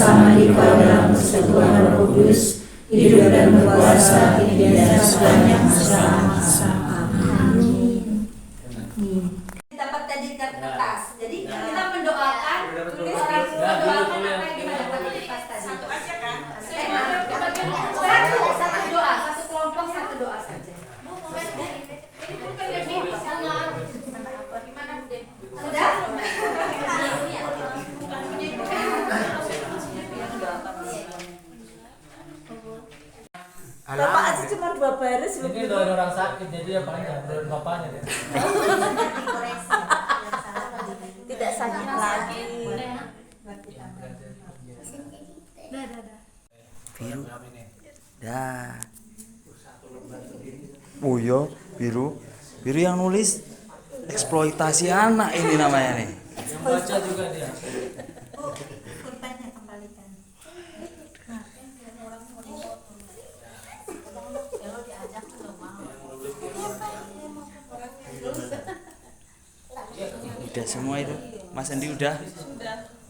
bersama di dalam persekutuan Roh Kudus, hidup dan berkuasa kini dan sepanjang masa. Amin. Dapat tadi kertas. Jadi kita mendoakan, tulis orang tua mendoakan apa yang gimana dapat kertas tadi. Satu aja kan? Satu doa, satu kelompok satu doa saja. Ini bukan lebih sama. Gimana Budi? Sudah? Bapak aja cuma 2 baris. Ini doain orang sakit, jadi ya paling ya doain bapaknya deh. Tidak sakit lagi. Biru. Dah. Oh iya, biru. Biru yang nulis eksploitasi anak ini namanya nih. Yang baca juga dia. Kurbannya kembalikan. Udah semua itu. Mas Andi udah?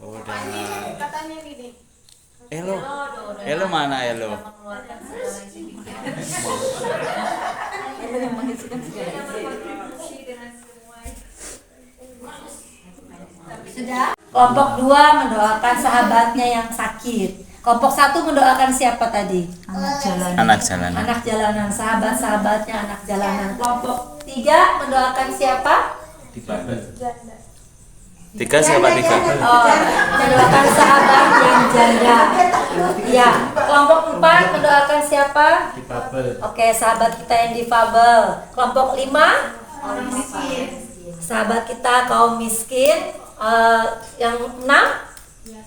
Oh, udah. Katanya gini. Elo. Elo mana Elo? Yang mengisikan segala. Sudah? Kelompok 2 mendoakan sahabatnya yang sakit. Kelompok 1 mendoakan siapa tadi? Anak jalan. Anak jalanan. Anak jalanan, sahabat-sahabatnya anak jalanan. Kelompok 3 mendoakan siapa? Tiga siapa tiga? Oh, mendoakan sahabat yang janda. Ya, kelompok 4 mendoakan siapa? Oke, sahabat kita yang difabel. Kelompok 5 Orang miskin. sahabat kita kaum miskin. Yang 6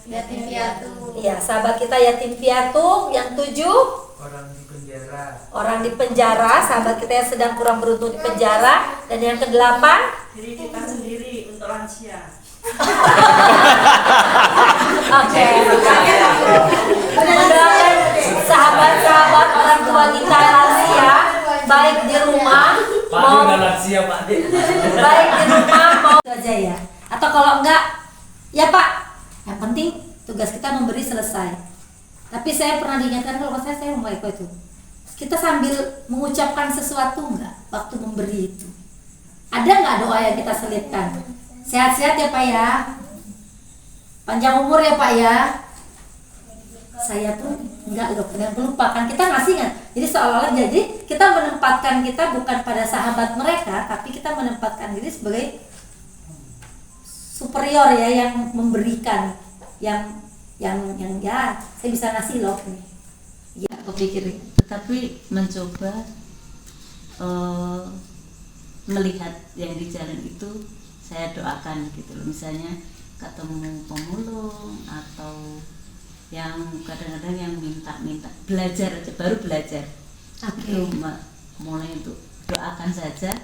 Yatim piatu. ya, sahabat kita yatim piatu. Yang 7 Orang di penjara. orang di penjara, sahabat kita yang sedang kurang beruntung di penjara. Dan yang ke-8 Diri kita sendiri untuk lansia. oke, mendoakan sahabat-sahabat orang tua kita lansia, baik di rumah Pak Adi udah lansia Pak Adi. baik di rumah mau itu aja ya. Atau kalau enggak, ya Pak, yang penting tugas kita memberi selesai. Tapi saya pernah diingatkan kalau saya mau ikut itu. Kita sambil mengucapkan sesuatu enggak waktu memberi itu? Ada nggak doa yang kita selipkan? Sehat-sehat ya Pak ya. Panjang umur ya Pak ya. Saya pun enggak loh, yang melupakan kita ngasih nggak. Jadi seolah-olah jadi kita menempatkan kita bukan pada sahabat mereka, tapi kita menempatkan diri sebagai superior ya, yang memberikan, yang ya saya bisa ngasih loh nih. Ya, kepikir, tetapi mencoba melihat yang di jalan itu saya doakan gitu loh. Misalnya ketemu pemulung atau yang kadang-kadang yang minta belajar aja, baru belajar. Oke. Itu mulai untuk doakan saja,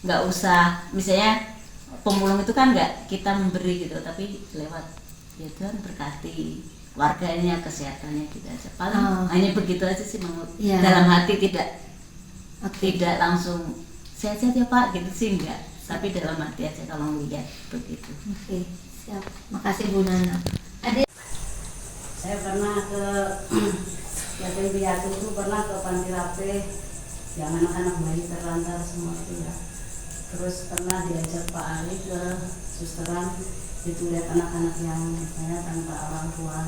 nggak usah misalnya pemulung itu kan nggak kita memberi gitu, tapi lewat ya Tuhan berkati warganya, kesehatannya gitu aja. Paling hanya begitu aja sih, Ya. dalam hati tidak langsung sehat-sehat ya Pak gitu sih enggak, tapi dalam hati aja kalau melihat begitu. Oke, siap. Makasih Bu Nana. Saya pernah ke yatim piatu itu, pernah ke panti rape yang anak-anak bayi terlantar semua itu ya. Terus pernah diajak Pak Ali ke susteran itu, lihat anak-anak yang misalnya tanpa orang tua.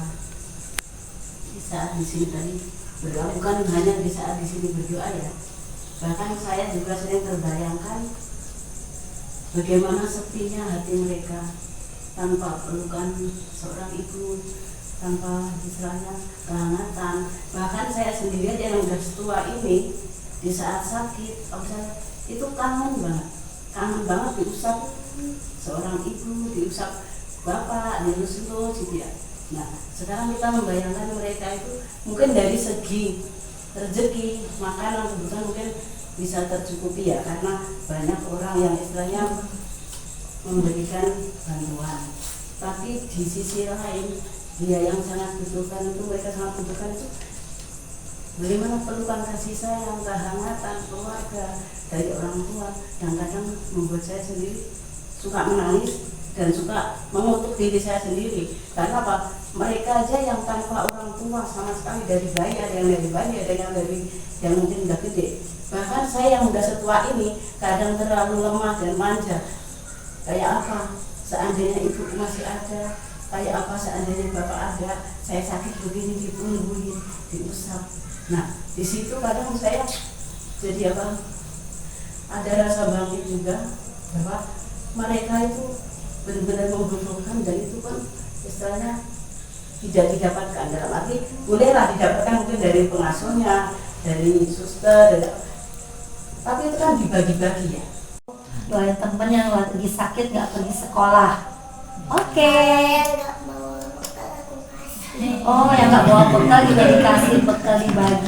Di saat di sini tadi berdoa, bukan hanya di saat di sini berdoa ya. Bahkan saya juga sering terbayangkan bagaimana sepinya hati mereka tanpa pelukan seorang ibu, tanpa istilahnya kehangatan. Bahkan saya sendiri aja yang udah setua ini, di saat sakit itu kangen banget diusap seorang ibu, diusap bapak, dilus-lus gitu ya. Nah, sekarang kita membayangkan mereka itu mungkin dari segi rezeki, makanan kebutuhan mungkin bisa tercukupi ya, karena banyak orang yang istilahnya memberikan bantuan. Tapi di sisi lain, dia yang sangat butuhkan itu, mereka sangat butuhkan itu bagaimana pelukan kasih sayang, kehangatan keluarga dari orang tua, yang kadang membuat saya sendiri suka menangis dan suka mengutuk diri saya sendiri. Karena apa? mereka aja yang tanpa orang tua sama sekali, dari bayi, ada yang dari bayi, ada yang mungkin udah gede. Bahkan saya yang udah setua ini kadang terlalu lemah dan manja. Kayak apa seandainya ibu masih ada, kayak apa seandainya bapak ada, saya sakit begini ditungguin, diusap. Nah di situ kadang saya jadi apa, ada rasa bangkit juga bahwa mereka itu benar-benar membutuhkan, dan itu kan istilahnya tidak didapatkan, dalam arti bolehlah didapatkan mungkin dari pengasuhnya, dari suster, tapi itu kan dibagi-bagi ya. Doain temen yang lagi sakit nggak pergi sekolah. Oke. Oh, yang nggak bawa bekal juga dikasih bekal, dibagi.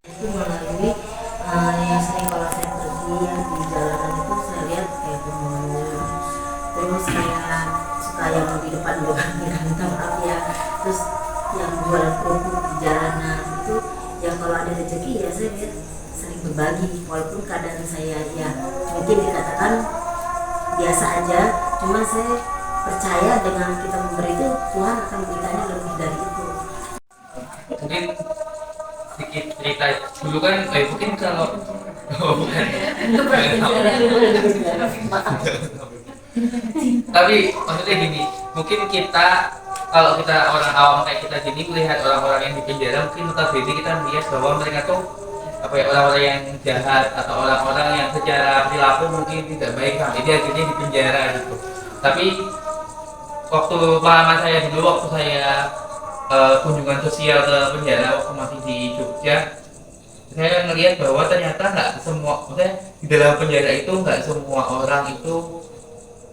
Itu melalui yang sering kalau saya pergi di jalanan itu saya lihat kayak pemandu, terus kayak suka yang di depan minta maaf ya, terus yang jual kerupuk di jalanan itu ya, kalau ada rezeki ya saya lihat sering berbagi, walaupun keadaan saya ya mungkin dikatakan biasa aja, cuma saya percaya dengan kita memberi itu Tuhan akan memberikannya lebih dari itu. Mungkin sedikit cerita dulu kan, mungkin kalau bukan. Tapi maksudnya gini, mungkin kita kalau kita orang awam kayak kita gini melihat orang-orang yang di penjara, mungkin notabene kita melihat bahwa mereka tuh apa ya, orang-orang yang jahat atau orang-orang yang secara perilaku mungkin tidak baik, jadi akhirnya di penjara gitu. Tapi waktu pengalaman saya dulu, waktu saya kunjungan sosial ke penjara waktu masih di Jogja, saya ngelihat bahwa ternyata nggak semua, maksudnya di dalam penjara itu nggak semua orang itu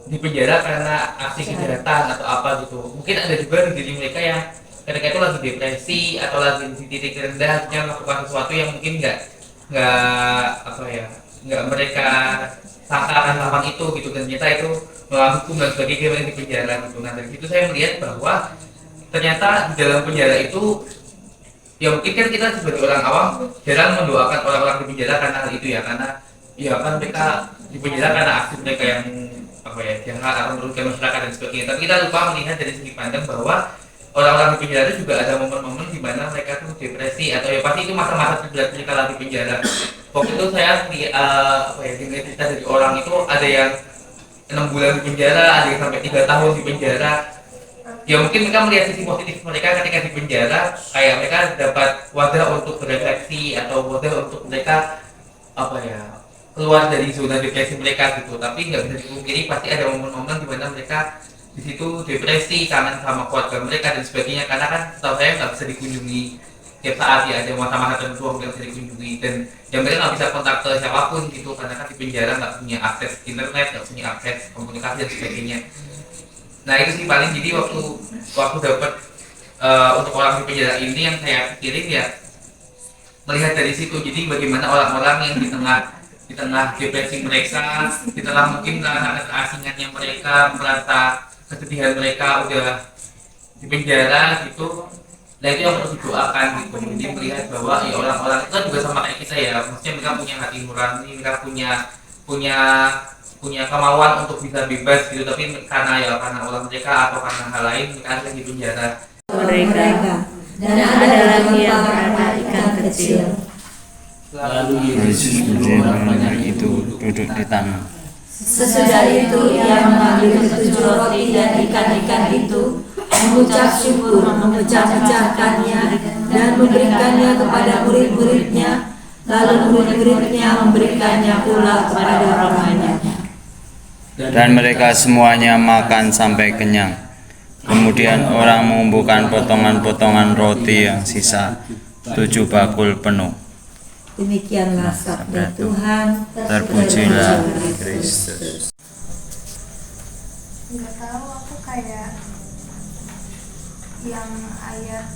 di penjara karena aksi kejahatan atau apa gitu. Mungkin ada juga di diri mereka yang ketika itu lagi depresi atau lagi di titik terendah, yang melakukan sesuatu yang mungkin nggak apa ya, nggak mereka sangka akan melakukan itu gitu, dan ternyata itu melawan hukum dan sebagainya di penjara gitu. Nah dari situ saya melihat bahwa ternyata di dalam penjara itu ya mungkin kan kita sebagai orang awam jarang mendoakan orang-orang di penjara karena hal itu ya, karena ya kan mereka di penjara karena aksi mereka yang apa ya, jahat atau merugikan masyarakat dan sebagainya. Tapi kita lupa melihat dari segi pandang bahwa orang-orang di penjara juga ada momen-momen di mana mereka tuh depresi atau ya pasti itu masa-masa terberat mereka lagi di penjara. Waktu itu saya apa ya, dengar cerita dari orang itu ada yang 6 bulan di penjara, ada yang sampai 3 tahun di penjara. Ya mungkin mereka melihat sisi positif mereka ketika di penjara, kayak mereka dapat wadah untuk berefleksi atau wadah untuk mereka apa ya, keluar dari zona depresi mereka gitu. Tapi nggak bisa dipungkiri pasti ada momen-momen di mana mereka di situ depresi, kangen sama keluarga mereka dan sebagainya, karena kan setahu saya nggak bisa dikunjungi tiap saat ya, ada masa-masa tertentu yang bisa dikunjungi, dan yang mereka nggak bisa kontak ke siapapun gitu karena kan di penjara nggak punya akses internet, nggak punya akses komunikasi dan sebagainya. Nah itu sih paling, jadi waktu dapat untuk orang di penjara ini yang saya pikirin ya melihat dari situ. Jadi bagaimana orang-orang yang di tengah depresi mereka, di tengah mungkin merasa keasingannya mereka, merasa kesedihan mereka udah di penjara gitu. Nah itu yang harus didoakan gitu. Jadi melihat bahwa ya orang-orang itu kan juga sama kayak kita ya, maksudnya mereka punya hati nurani, mereka punya kemauan untuk bisa bebas gitu, tapi karena orang mereka atau karena hal lain mereka ada di penjara. Mereka dan ada lagi yang bernama ikan kecil. Lalu Yesus menjadi banyak itu duduk di tanah. Sesudah itu ia mengambil 7 roti dan ikan-ikan itu, mengucap syukur, memecah-mecahkannya dan memberikannya kepada murid-muridnya, lalu murid-muridnya memberikannya pula kepada orang banyak. Dan mereka semuanya makan sampai kenyang. Kemudian orang mengumpulkan potongan-potongan roti yang sisa, 7 bakul penuh. Demikianlah sabda Tuhan. Terpujilah Kristus. Nggak tahu, aku kayak yang ayat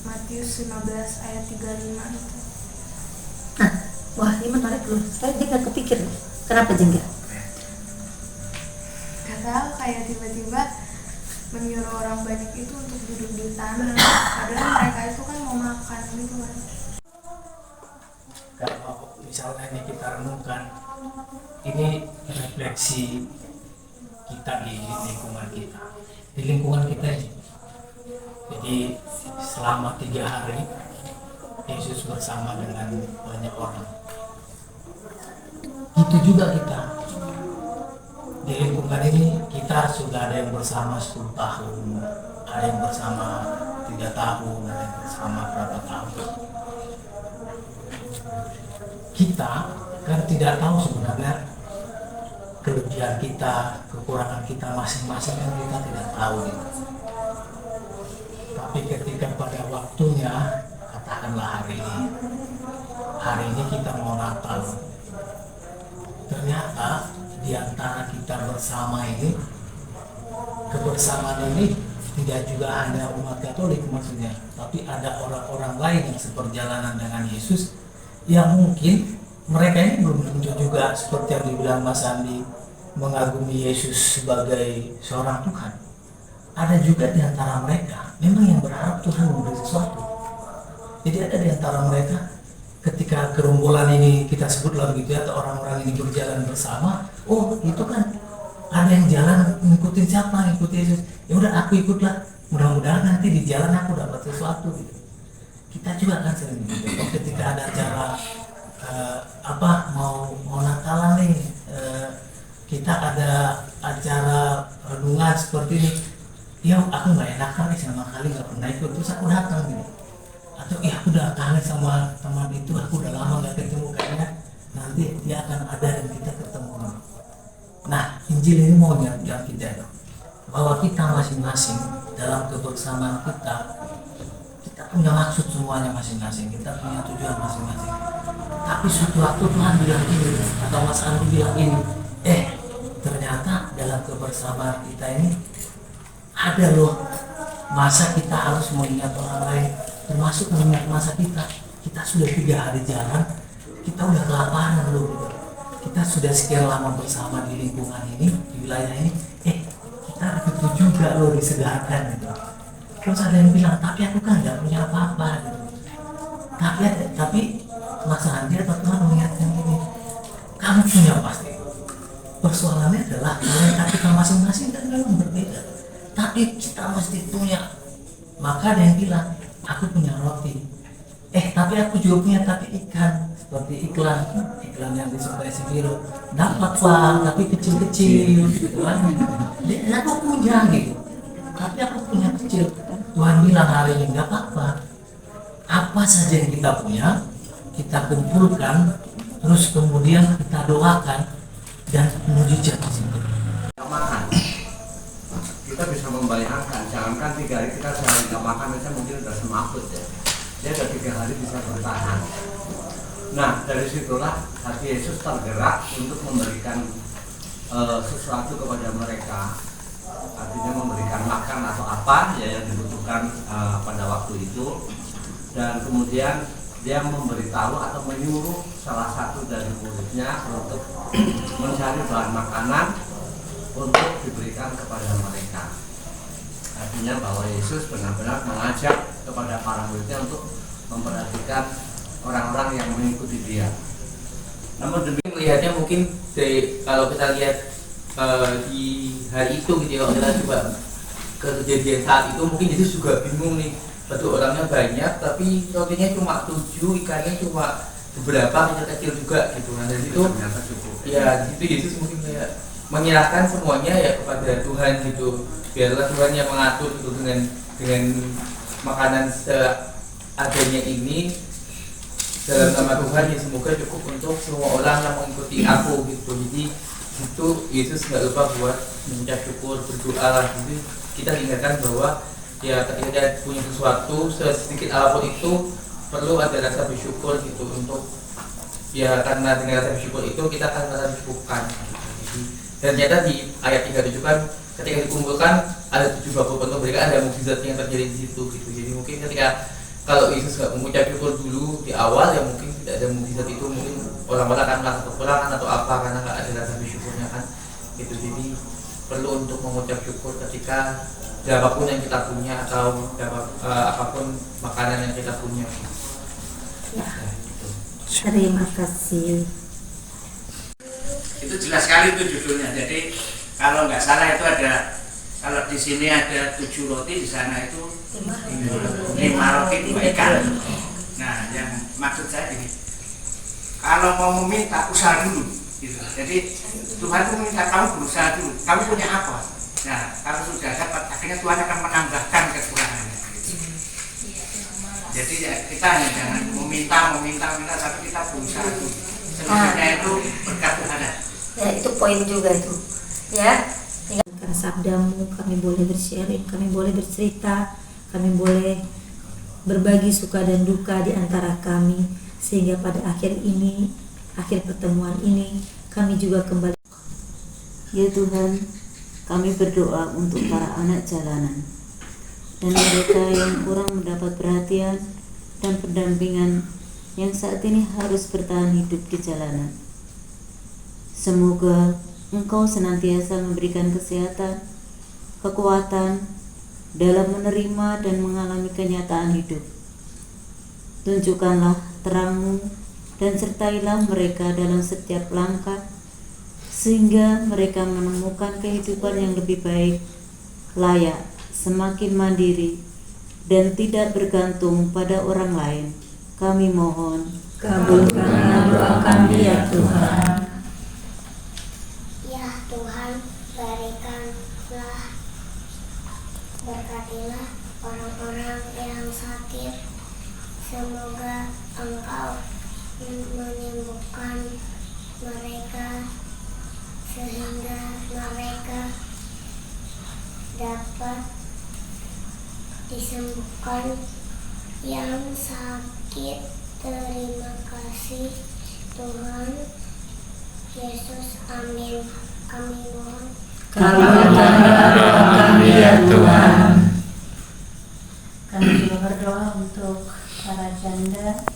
Matius 15 ayat 35 itu. Nah, wah ini menarik loh. Saya nggak kepikir. Kenapa jengkel? Nggak tahu, kayak tiba-tiba menyuruh orang banyak itu untuk duduk di tanah. Padahal mereka itu kan mau makan gitu kan. kalau misalnya ini kita renungkan, ini refleksi kita di lingkungan kita, ini. Jadi selama 3 hari Yesus bersama dengan banyak orang. Itu juga kita di lingkungan ini, kita sudah ada yang bersama 10 tahun, ada yang bersama 3 tahun, ada yang bersama berapa tahun. Kita kan tidak tahu sebenarnya kelebihan kita, kekurangan kita masing-masing, kan kita tidak tahu gitu. Tapi ketika pada waktunya, katakanlah hari ini kita mau Natal, ternyata di antara kita bersama ini, kebersamaan ini tidak juga hanya umat Katolik maksudnya, tapi ada orang-orang lain yang seperjalanan dengan Yesus, yang mungkin mereka ini belum tentu juga seperti yang dibilang Mas Andi mengagumi Yesus sebagai seorang Tuhan. Ada juga di antara mereka memang yang berharap Tuhan memberi sesuatu. Jadi ada di antara mereka, ketika kerumunan ini kita sebutlah begitu ya, atau orang-orang ini berjalan bersama, oh itu kan ada yang jalan ngikutin siapa, ngikutin Yesus. Ya udah aku ikutlah, mudah-mudahan nanti di jalan aku dapat sesuatu gitu. Kita juga kan sering begitu. Ketika ada acara mau Natalan nih, kita ada acara renungan seperti ini. Ya aku nggak enakan nih, sama kali nggak pernah ikut, terus aku datang gitu. Atau ya aku udah kangen sama teman itu, aku udah lama nggak ketemu, kayaknya nanti dia akan ada dan kita ketemu. Nah, Injil ini mau bilang kita bahwa kita masing-masing dalam kebersamaan kita punya maksud semuanya masing-masing, kita punya tujuan masing-masing. Tapi suatu waktu Tuhan bilang ini, atau Mas Andi bilang ini, ternyata dalam kebersamaan kita ini ada loh masa kita harus mengingat orang lain, termasuk mengingat masa kita sudah 3 hari jalan, kita udah kelaparan loh gitu. Kita sudah sekian lama bersama di lingkungan ini, di wilayah ini, kita begitu juga loh disegarkan gitu. Terus ada yang bilang, tapi aku kan gak punya apa-apa gitu. Tapi Mas Andi atau Tuhan mengingatkan ini, kamu punya pasti. Persoalannya adalah mereka kita masing-masing kan memang berbeda, tapi kita mesti punya. Maka ada yang bilang, aku punya roti, tapi aku juga punya tapi ikan, seperti iklan yang disukai si Viro, dapat Pak, tapi kecil-kecil gitu kan. Dia aku punya gitu, tapi aku punya kecil. Tuhan bilang hari ini nggak apa-apa, apa saja yang kita punya kita kumpulkan, terus kemudian kita doakan dan mujizat di situ. Makan, kita bisa membayangkan, jangankan 3 hari kita sehari nggak makan aja mungkin udah semaput ya. Dia ada 3 hari bisa bertahan. Nah dari situlah hati Yesus tergerak untuk memberikan sesuatu kepada mereka, artinya memberikan makan atau apa ya yang dibutuhkan pada waktu itu. Dan kemudian dia memberitahu atau menyuruh salah satu dari muridnya untuk mencari bahan makanan untuk diberikan kepada mereka. Artinya bahwa Yesus benar-benar mengajak kepada para muridnya untuk memperhatikan orang-orang yang mengikuti dia. Namun demikian melihatnya mungkin kalau kita lihat di hari itu gitu ya, kalau kita coba ke kejadian saat itu, mungkin Yesus juga bingung nih, betul orangnya banyak tapi rotinya cuma 7, ikannya cuma beberapa kecil-kecil juga gitu. Nah dari situ ya di situ Yesus mungkin kayak menyerahkan semuanya ya kepada Tuhan gitu, biarlah Tuhan yang mengatur gitu dengan makanan seadanya ini dalam nama Tuhan yang semoga cukup untuk semua orang yang mengikuti aku gitu. Jadi itu Yesus nggak lupa buat mengucap syukur, berdoa lah. Jadi kita ingatkan bahwa ya ketika kita punya sesuatu sedikit apapun itu perlu ada rasa bersyukur gitu, untuk ya karena dengan rasa bersyukur itu kita akan merasa dicukupkan. Dan ternyata di ayat 37 kan ketika dikumpulkan ada 7 bakul penuh, mereka ada mukjizat yang terjadi di situ gitu. Jadi mungkin ketika kalau Yesus nggak mengucap syukur dulu di awal ya mungkin tidak ada mukjizat itu, mungkin orang-orang akan merasa kekurangan atau apa karena nggak ada rasa bersyukurnya kan gitu. Jadi perlu untuk mengucap syukur ketika apapun yang kita punya atau apapun makanan yang kita punya. Ya. Nah, gitu. Terima kasih. Itu jelas sekali itu judulnya. Jadi kalau nggak salah itu ada, kalau di sini ada 7 roti, di sana itu 5 roti 2 ikan. Nah, yang maksud saya gini, kalau mau meminta usaha dulu gitu. Jadi Tuhan itu meminta kamu berusaha dulu, kamu punya apa? Nah, kalau sudah dapat, akhirnya Tuhan akan menambahkan kekurangannya gitu. Jadi ya, kita hanya jangan meminta, tapi kita berusaha dulu. Selanjutnya itu berkat Tuhan. Ya, itu poin juga itu. Ya, dengan sabdamu kami boleh bersharing, kami boleh bercerita, kami boleh berbagi suka dan duka di antara kami, sehingga pada akhir pertemuan ini kami juga kembali. Ya Tuhan, kami berdoa untuk para anak jalanan dan mereka yang kurang mendapat perhatian dan pendampingan yang saat ini harus bertahan hidup di jalanan. Semoga Engkau senantiasa memberikan kesehatan, kekuatan dalam menerima dan mengalami kenyataan hidup. Tunjukkanlah terang-Mu dan sertailah mereka dalam setiap langkah, sehingga mereka menemukan kehidupan yang lebih baik, layak, semakin mandiri, dan tidak bergantung pada orang lain. Kami mohon, Kabulkanlah doa kami ya Tuhan. Ya Tuhan, berkatilah orang-orang yang sakit. Semoga Engkau menyembuhkan mereka sehingga mereka dapat disembuhkan. Yang sakit, terima kasih Tuhan Yesus, amin. Kami mohon, Kabulkanlah doa kami ya Tuhan. Kami juga berdoa untuk para janda.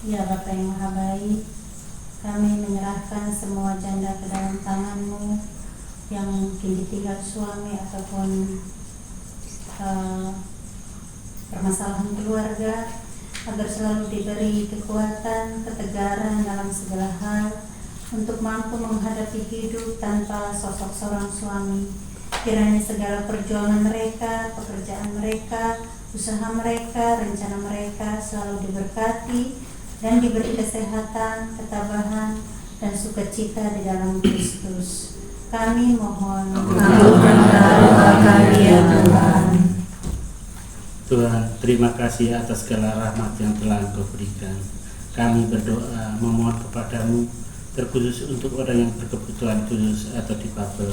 Ya Bapa yang Maha Baik, kami menyerahkan semua janda ke dalam tangan-Mu yang mungkin ditinggal suami ataupun permasalahan keluarga, agar selalu diberi kekuatan, ketegaran dalam segala hal untuk mampu menghadapi hidup tanpa sosok seorang suami. Kiranya segala perjuangan mereka, pekerjaan mereka, usaha mereka, rencana mereka selalu diberkati dan diberi kesehatan, ketabahan, dan sukacita di dalam Kristus. Kami mohon, Kabulkanlah doa kami ya Tuhan. Tuhan, terima kasih atas segala rahmat yang telah Engkau berikan. Kami berdoa memohon kepadamu, terkhusus untuk orang yang berkebutuhan khusus atau difabel.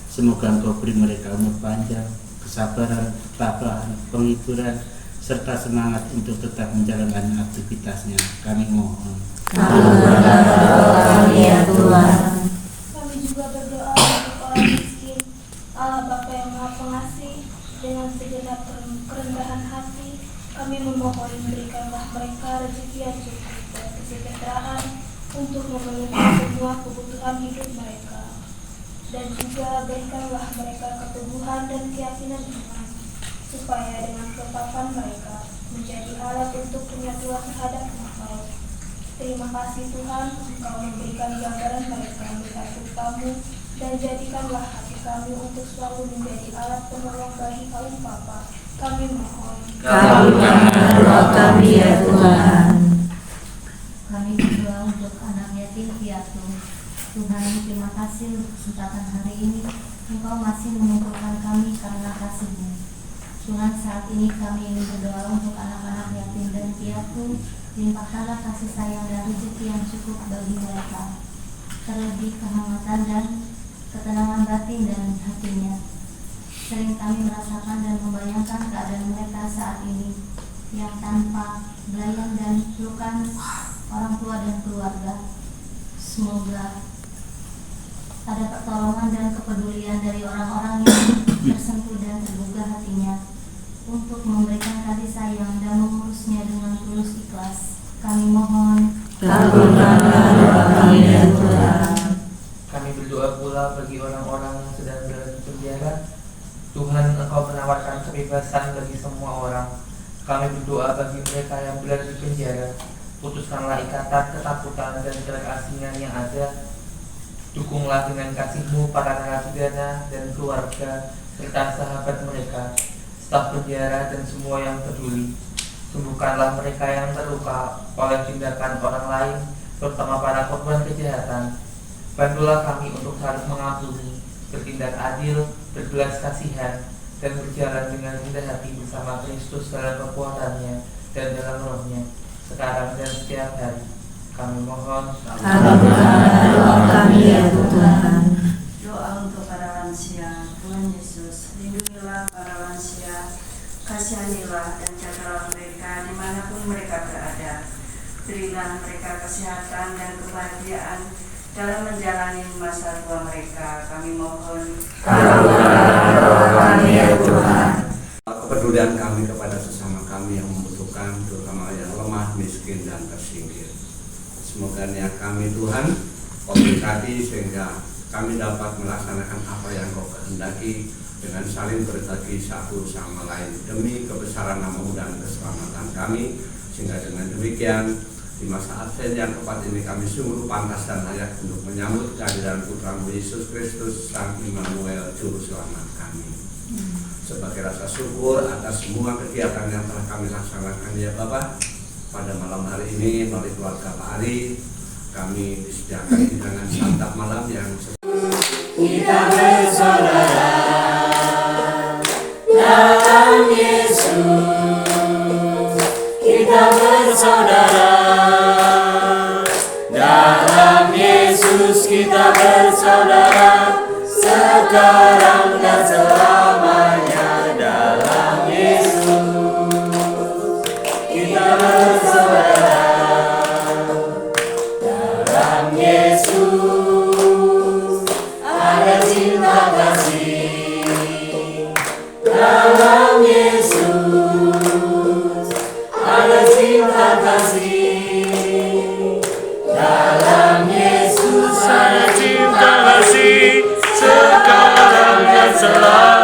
Semoga Engkau beri mereka umur panjang, kesabaran, ketabahan, penghiburan, serta semangat untuk tetap menjalankan aktivitasnya. Kami mohon. Kabulkanlah doa kami ya Tuhan. kami juga berdoa untuk orang miskin. Allah Bapa yang Maha Pengasih, dengan segenap kerendahan hati, kami memohon berikanlah mereka rezeki yang cukup dan kesejahteraan untuk memenuhi semua kebutuhan hidup mereka. Dan juga berikanlah mereka keteguhan dan keyakinan iman, supaya dengan ketetapan mereka menjadi alat untuk penyatuan terhadap Engkau. Terima kasih Tuhan, Engkau memberikan gambaran mereka melihat rupa-Mu, dan jadikanlah hati kami untuk selalu menjadi alat penolong bagi kaum Bapa. Kami mohon. Kabulkanlah doa kami ya Tuhan. Kami berdoa untuk anak yatim piatu. Tuhan, terima kasih untuk kesempatan hari ini. Engkau masih mengumpulkan kami karena kasih-Mu. Tuhan, saat ini kami ingin berdoa untuk anak-anak yatim dan piatu. Limpahkanlah kasih sayang dan rezeki yang cukup bagi mereka, terlebih kehangatan dan ketenangan batin dan hatinya. Sering kami merasakan dan membayangkan keadaan mereka saat ini yang tanpa belayang dan pelukan orang tua dan keluarga. Semoga ada pertolongan dan kepedulian dari orang-orang yang tersentuh dan tergugah hatinya untuk memberikan kasih sayang dan mengurusnya dengan tulus ikhlas. Kami mohon. Kabulkanlah doa kami ya Tuhan. Kami berdoa pula bagi orang-orang yang sedang berada di penjara. Tuhan, Engkau menawarkan kebebasan bagi semua orang. Kami berdoa bagi mereka yang berada di penjara. putuskanlah ikatan, ketakutan, dan keasingan yang ada. Dukunglah dengan kasih-Mu para narapidana dan keluarga serta sahabat mereka, staf penjara dan semua yang peduli. Sembuhkanlah mereka yang terluka oleh tindakan orang lain, terutama para korban kejahatan. Bantulah kami untuk saling mengampuni, bertindak adil, berbelas kasihan, dan berjalan dengan rendah hati bersama Kristus dalam kekuatannya dan dalam rohnya, sekarang dan setiap hari. Kami mohon. Kabulkanlah doa kami ya Tuhan. Doa untuk para lansia. Tuhan Yesus, lindungilah para lansia, kasihanilah dan jagalah mereka dimanapun mereka berada. Berilah mereka kesehatan dan kebahagiaan dalam menjalani masa tua mereka. Kami mohon. Kabulkanlah doa kami ya Tuhan. Kepedulian kami kepada sesama kami yang membutuhkan, terutama yang lemah, miskin, dan tersingkir. Semoga niat kami Tuhan Kau berkati sehingga kami dapat melaksanakan apa yang Kau kehendaki dengan saling berbagi satu sama lain demi kebesaran nama-Mu dan keselamatan kami, sehingga dengan demikian di masa Advent yang tepat ini kami sungguh pantas dan layak untuk menyambut kehadiran Putra-Mu Yesus Kristus Sang Immanuel Juru Selamat kami. Sebagai rasa syukur atas semua kegiatan yang telah kami laksanakan ya Bapak, pada malam hari ini melalui keluarga Pak Ari kami disediakan hidangan santap malam yang kita bersaudara dalam Yesus, kita bersaudara dalam Yesus, kita bersaudara sekarang dan selamanya dalam Yesus. Kita bersaudara dalam Yesus, ada cinta kasih dalam Yesus, ada cinta kasih dalam Yesus, ada cinta kasih sekarang dan selamanya.